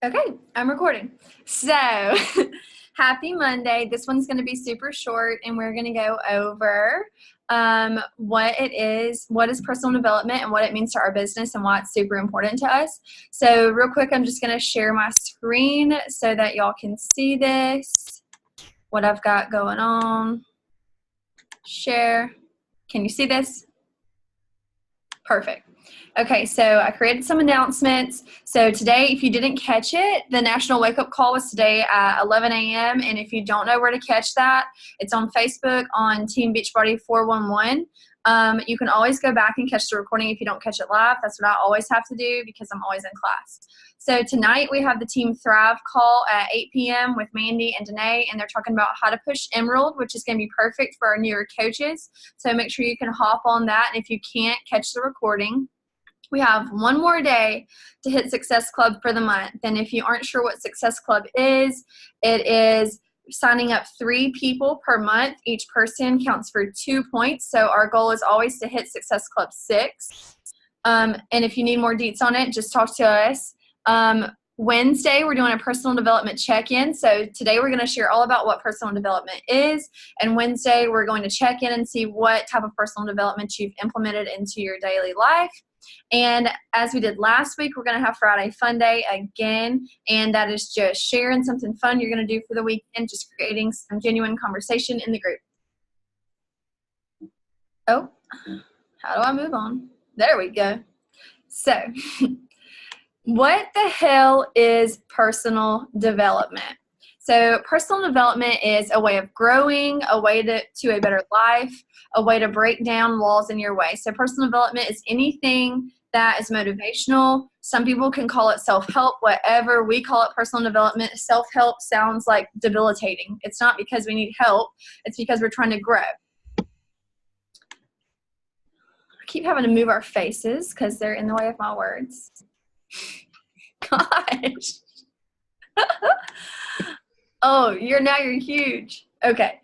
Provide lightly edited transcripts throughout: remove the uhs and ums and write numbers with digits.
Okay, I'm recording. So, happy Monday. This one's going to be super short, and we're going to go over what is personal development, and what it means to our business, and why it's super important to us. So, real quick, I'm just going to share my screen so that y'all can see this, what I've got going on. Share. Can you see this? Perfect. Okay, so I created some announcements. So today, if you didn't catch it, the National Wake Up Call was today at 11 a.m. And if you don't know where to catch that, it's on Facebook on Team Beachbody 411. You can always go back and catch the recording if you don't catch it live. That's what I always have to do because I'm always in class. So tonight we have the Team Thrive call at 8 p.m. with Mandy and Danae, and they're talking about how to push Emerald, which is going to be perfect for our newer coaches. So make sure you can hop on that. And if you can't catch the recording, we have one more day to hit Success Club for the month. And if you aren't sure what Success Club is, it is signing up 3 people per month. Each person counts for 2 points. So our goal is always to hit Success Club 6. And if you need more deets on it, just talk to us. Wednesday, we're doing a personal development check-in. So today we're going to share all about what personal development is. And Wednesday, we're going to check in and see what type of personal development you've implemented into your daily life. And as we did last week, we're going to have Friday Fun Day again, and that is just sharing something fun you're going to do for the weekend, just creating some genuine conversation in the group. Oh, how do I move on? There we go. So, what the hell is personal development? So personal development is a way of growing, a way to a better life, a way to break down walls in your way. So personal development is anything that is motivational. Some people can call it self-help, whatever. We call it personal development. Self-help sounds like debilitating. It's not because we need help. It's because we're trying to grow. I keep having to move our faces because they're in the way of my words. Gosh. Oh, you're huge. Okay.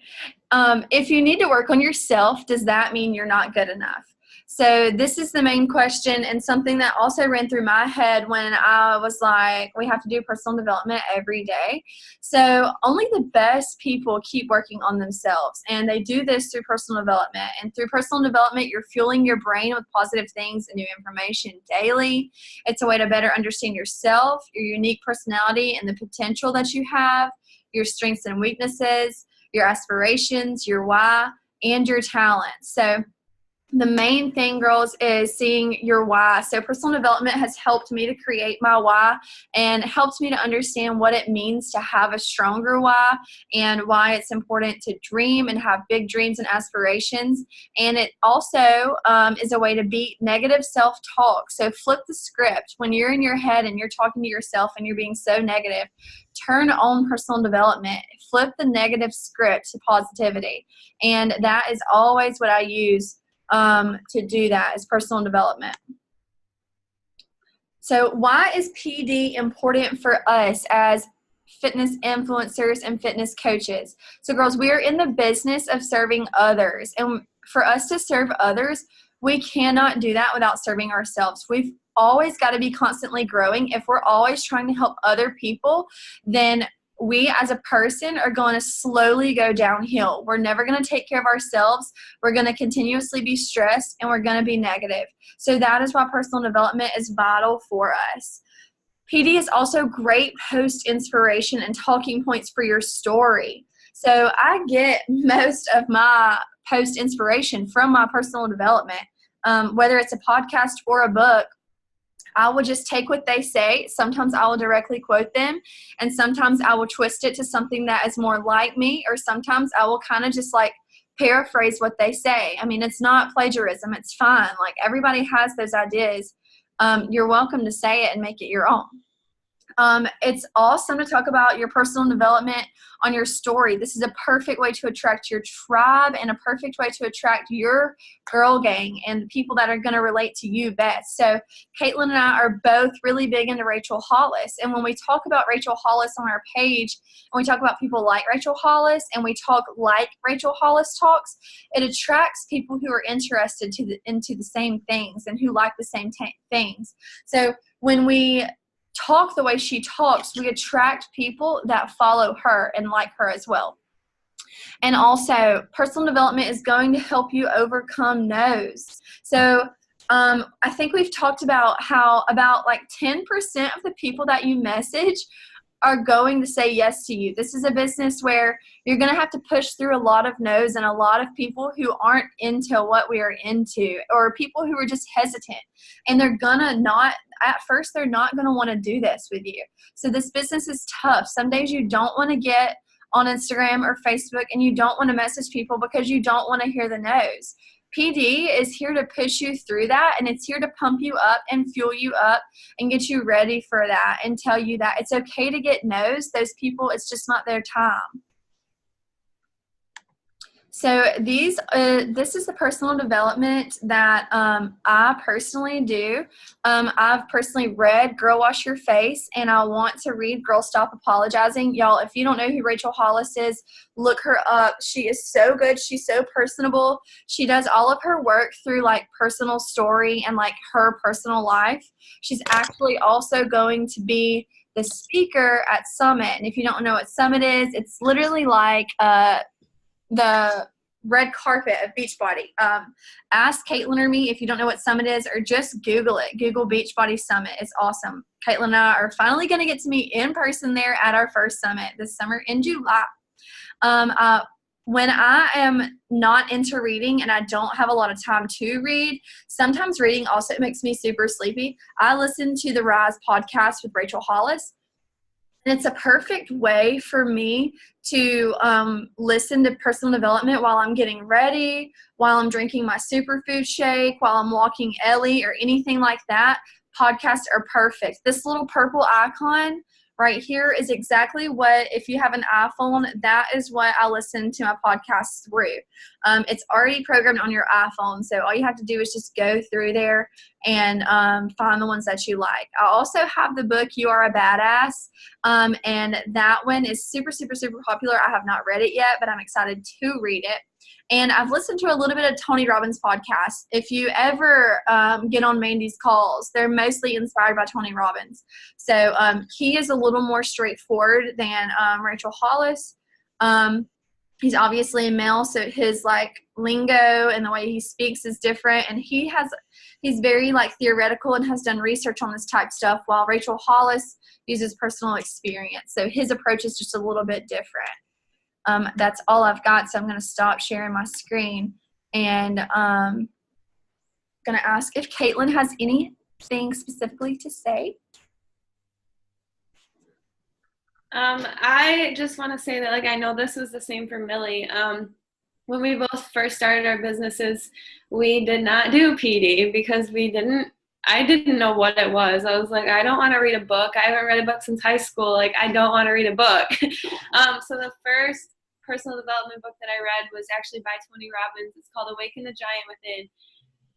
If you need to work on yourself, does that mean you're not good enough? So this is the main question, and something that also ran through my head when I was like, we have to do personal development every day. So only the best people keep working on themselves, and they do this through personal development. And through personal development, you're fueling your brain with positive things and new information daily. It's a way to better understand yourself, your unique personality, and the potential that you have, your strengths and weaknesses, your aspirations, your why, and your talents. So the main thing, girls, is seeing your why. So personal development has helped me to create my why and helped me to understand what it means to have a stronger why and why it's important to dream and have big dreams and aspirations. And it also is a way to beat negative self-talk. So flip the script. When you're in your head and you're talking to yourself and you're being so negative, turn on personal development. Flip the negative script to positivity. And that is always what I use to do that, is personal development. So why is PD important for us as fitness influencers and fitness coaches? So girls, we are in the business of serving others. And for us to serve others, we cannot do that without serving ourselves. We've always got to be constantly growing. If we're always trying to help other people, then we as a person are going to slowly go downhill. We're never going to take care of ourselves. We're going to continuously be stressed, and we're going to be negative. So that is why personal development is vital for us. PD is also great post inspiration and talking points for your story. So I get most of my post inspiration from my personal development, whether it's a podcast or a book. I will just take what they say. Sometimes I will directly quote them, and sometimes I will twist it to something that is more like me, or sometimes I will kind of just like paraphrase what they say. I mean, it's not plagiarism. It's fine. Like, everybody has those ideas. You're welcome to say it and make it your own. It's awesome to talk about your personal development on your story. This is a perfect way to attract your tribe and a perfect way to attract your girl gang and the people that are going to relate to you best. So Caitlin and I are both really big into Rachel Hollis. And when we talk about Rachel Hollis on our page, and we talk about people like Rachel Hollis, and we talk like Rachel Hollis talks, it attracts people who are interested into the same things and who like the same things. So when we talk the way she talks, we attract people that follow her and like her as well. And also, personal development is going to help you overcome no's. So I think we've talked about how about like 10% of the people that you message are going to say yes to you. This is a business where you're going to have to push through a lot of no's and a lot of people who aren't into what we are into, or people who are just hesitant. And they're going to not, at first, they're not going to want to do this with you. So this business is tough. Some days you don't want to get on Instagram or Facebook and you don't want to message people because you don't want to hear the no's. PD is here to push you through that, and it's here to pump you up and fuel you up and get you ready for that and tell you that it's okay to get no's. Those people, it's just not their time. So this is the personal development that I personally do. I've personally read Girl Wash Your Face, and I want to read Girl Stop Apologizing. Y'all, if you don't know who Rachel Hollis is, look her up. She is so good. She's so personable. She does all of her work through like personal story and like her personal life. She's actually also going to be the speaker at Summit. And if you don't know what Summit is, it's literally like the red carpet of Beachbody. Ask Caitlin or me if you don't know what Summit is, or just Google it. Google Beachbody Summit. It's awesome. Caitlin and I are finally going to get to meet in person there at our first summit this summer in July. When I am not into reading and I don't have a lot of time to read, sometimes reading also makes me super sleepy. I listen to the R.I.S.E podcast with Rachel Hollis. And it's a perfect way for me to listen to personal development while I'm getting ready, while I'm drinking my superfood shake, while I'm walking Ellie or anything like that. Podcasts are perfect. This little purple icon right here is exactly what, if you have an iPhone, that is what I listen to my podcasts through. It's already programmed on your iPhone, so all you have to do is just go through there and find the ones that you like. I also have the book You Are a Badass, and that one is super, super, super popular. I have not read it yet, but I'm excited to read it. And I've listened to a little bit of Tony Robbins' podcast. If you ever get on Mandy's calls, they're mostly inspired by Tony Robbins. So he is a little more straightforward than Rachel Hollis. He's obviously a male, so his like lingo and the way he speaks is different. And he's very like theoretical and has done research on this type stuff, while Rachel Hollis uses personal experience. So his approach is just a little bit different. That's all I've got, so I'm going to stop sharing my screen, and going to ask if Caitlin has anything specifically to say. I just want to say that, like, I know this was the same for Millie. When we both first started our businesses, we did not do PD because I didn't know what it was. I was like, I don't want to read a book. I haven't read a book since high school. Like, I don't want to read a book. So the first personal development book that I read was actually by Tony Robbins. It's called Awaken the Giant Within.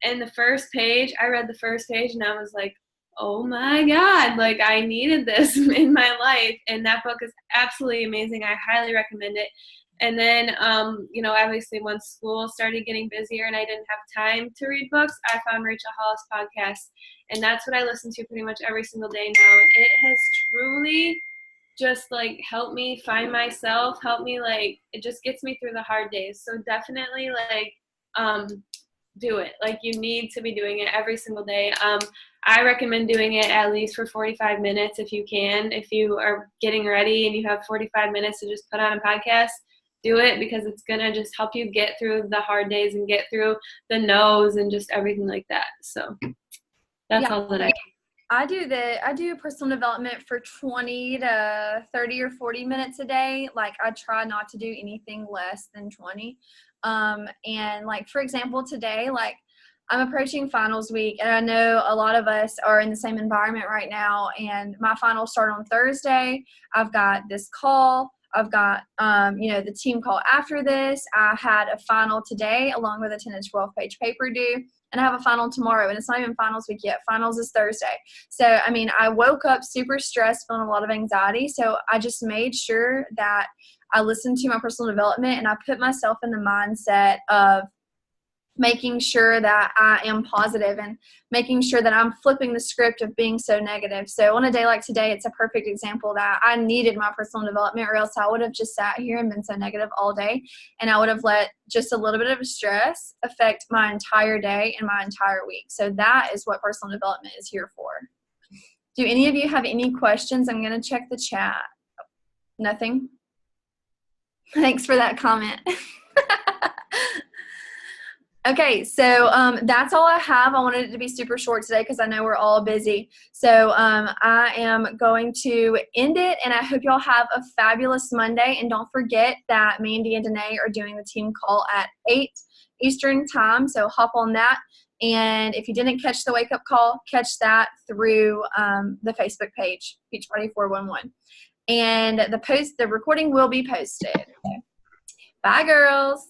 And I read the first page, and I was like, oh my God, like I needed this in my life. And that book is absolutely amazing. I highly recommend it. And then, obviously once school started getting busier and I didn't have time to read books, I found Rachel Hollis' podcast. And that's what I listen to pretty much every single day now. And it has truly just like helped me find myself, it just gets me through the hard days. So definitely do it. Like, you need to be doing it every single day. I recommend doing it at least for 45 minutes if you can. If you are getting ready and you have 45 minutes to just put on a podcast, do it, because it's going to just help you get through the hard days and get through the no's and just everything like that. So that's all that I do personal development for 20 to 30 or 40 minutes a day. Like, I try not to do anything less than 20. And like, for example, today, like, I'm approaching finals week, and I know a lot of us are in the same environment right now, and my finals start on Thursday. I've got this call. I've got, the team call after this. I had a final today along with a 10 to 12 page paper due, and I have a final tomorrow, and it's not even finals week yet. Finals is Thursday. So, I woke up super stressed, feeling a lot of anxiety. So I just made sure that I listened to my personal development, and I put myself in the mindset of making sure that I am positive and making sure that I'm flipping the script of being so negative. So on a day like today, it's a perfect example that I needed my personal development, or else I would have just sat here and been so negative all day, and I would have let just a little bit of stress affect my entire day and my entire week. So that is what personal development is here for. Do any of you have any questions? I'm going to check the chat. Nothing? Thanks for that comment. Okay, so that's all I have. I wanted it to be super short today because I know we're all busy. So I am going to end it, and I hope y'all have a fabulous Monday. And don't forget that Mandy and Danae are doing the team call at 8 Eastern time, so hop on that. And if you didn't catch the wake-up call, catch that through the Facebook page, Beach Party 411. And the recording will be posted. Bye, girls.